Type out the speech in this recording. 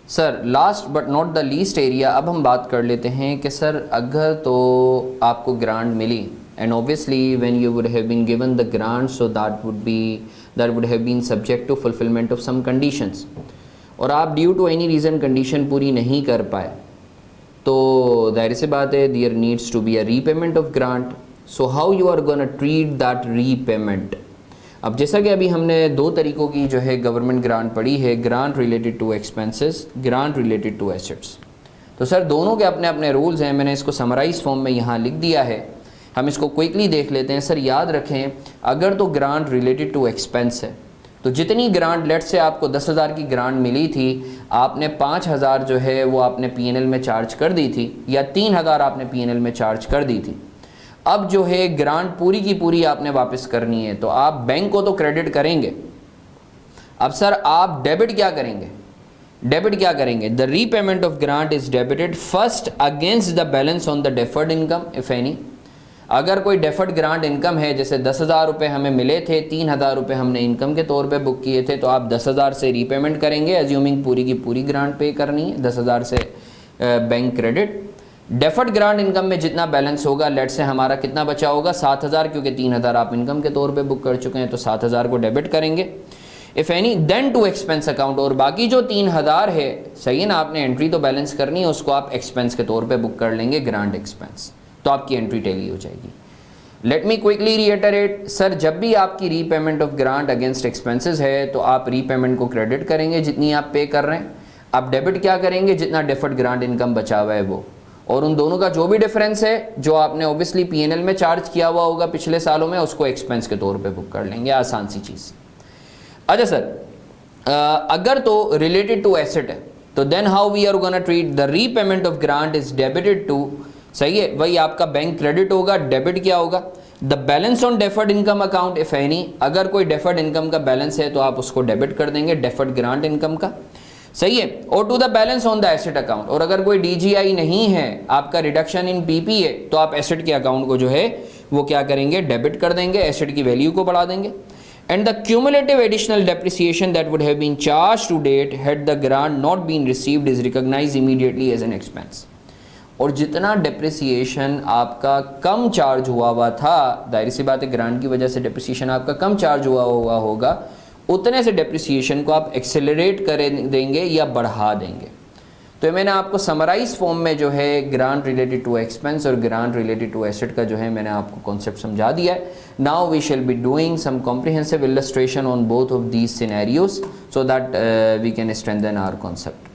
Sir last but not the least area, अब हम बात कर लेते हैं कि सर अगर तो आपको ग्रांट मिली and obviously when you would have been given the grant so that would have been subject to fulfilment of some conditions, और आप due to any reason condition पूरी नहीं कर पाए, तो जाहिर सी बात है there needs to be a repayment of grant. So how you are gonna treat that repayment. अब जैसा कि अभी हमने दो तरीक़ों की जो है गवर्नमेंट ग्रांट पढ़ी है, grant related to expenses, grant related to assets, तो सर दोनों के अपने अपने रूल्स हैं। मैंने इसको समराइज फॉर्म में यहाँ लिख दिया है, हम इसको क्विकली देख लेते हैं। सर याद रखें, अगर तो ग्रांट रिलेटेड टू एक्सपेंस है तो जितनी ग्रांट, लेट से आपको 10,000 की ग्रांट मिली थी, आपने 5,000 जो है वो आपने पीएनएल में चार्ज कर दी थी, या 3,000 आपने पीएनएल में चार्ज कर दी थी। अब जो है ग्रांट पूरी की पूरी आपने वापस करनी है, तो आप बैंक को तो क्रेडिट करेंगे। अब सर आप डेबिट क्या करेंगे, डेबिट क्या करेंगे, the repayment of grant is debited first against the balance on the deferred income if any. अगर कोई डेफर्ड ग्रांट इनकम है, जैसे 10,000 रुपये हमें मिले थे, 3,000 रुपये हमने इनकम के तौर पे बुक किए थे, तो आप 10,000 से रीपेमेंट करेंगे, एज्यूमिंग पूरी की पूरी ग्रांट पे करनी है, 10,000 से bank credit. Deferred grant income में जितना बैलेंस होगा, लेट से हमारा कितना बचा होगा 7,000, क्योंकि 3,000 आप इनकम के तौर पे बुक कर चुके हैं, तो 7,000 को डेबिट करेंगे if any, then to expense account. और बाकी जो 3,000 है, सही है ना, आपने एंट्री तो बैलेंस करनी है, उसको आप एक्सपेंस के तौर पे बुक कर लेंगे, ग्रांट एक्सपेंस, तो आपकी एंट्री टैली हो जाएगी। Let me quickly reiterate, sir जब भी आपकी repayment of grant against expenses है, तो आप रीपेमेंट को क्रेडिट करेंगे जितनी आप पे कर रहे हैं, आप डेबिट क्या करेंगे, जितना डेफर्ड ग्रांट इनकम बचा हुआ है वो, और उन दोनों का जो भी डिफरेंस है, जो आपने ऑब्वियसली पीएनएल में चार्ज किया हुआ होगा पिछले सालों में, उसको एक्सपेंस के तौर पे बुक कर लेंगे, आसान सी चीज़। अच्छा सर, अगर तो रिलेटेड टू एसेट है, तो then how we are gonna treat, the repayment of grant is debited to, सही है, वही आपका बैंक क्रेडिट होगा, डेबिट क्या होगा, the balance on deferred income account if any. अगर कोई डेफर्ड इनकम का बैलेंस है तो आप उसको डेबिट कर देंगे, डेफर्ड ग्रांट इनकम का, सही है, और to the balance on the asset account. और अगर कोई डीजीआई नहीं है, आपका रिडक्शन इन पीपी है, तो आप एसेट के अकाउंट को जो है वो क्या करेंगे, डेबिट कर देंगे, एसेट की वैल्यू को बढ़ा देंगे। And the cumulative additional depreciation that would have been charged to date had the grant not been received is recognised immediately as an expense. और जितना डेप्रिसिएशन आपका कम चार्ज हुआ था, जाहिर सी बात है ग्रांट की वजह से डेप्रिसिएशन आपका कम चार्ज हुआ होगा, उतने से डेप्रिसिएशन को आप एक्सेलरेट कर देंगे या बढ़ा देंगे। तो मैंने आपको समराइज फॉर्म में जो है ग्रांट रिलेटेड टू एक्सपेंस और ग्रांट रिलेटेड टू एसेट का जो है मैंने आपको कॉन्सेप्ट समझा दिया है। Now we shall be doing some comprehensive illustration on both of these scenarios so that we can strengthen our concept.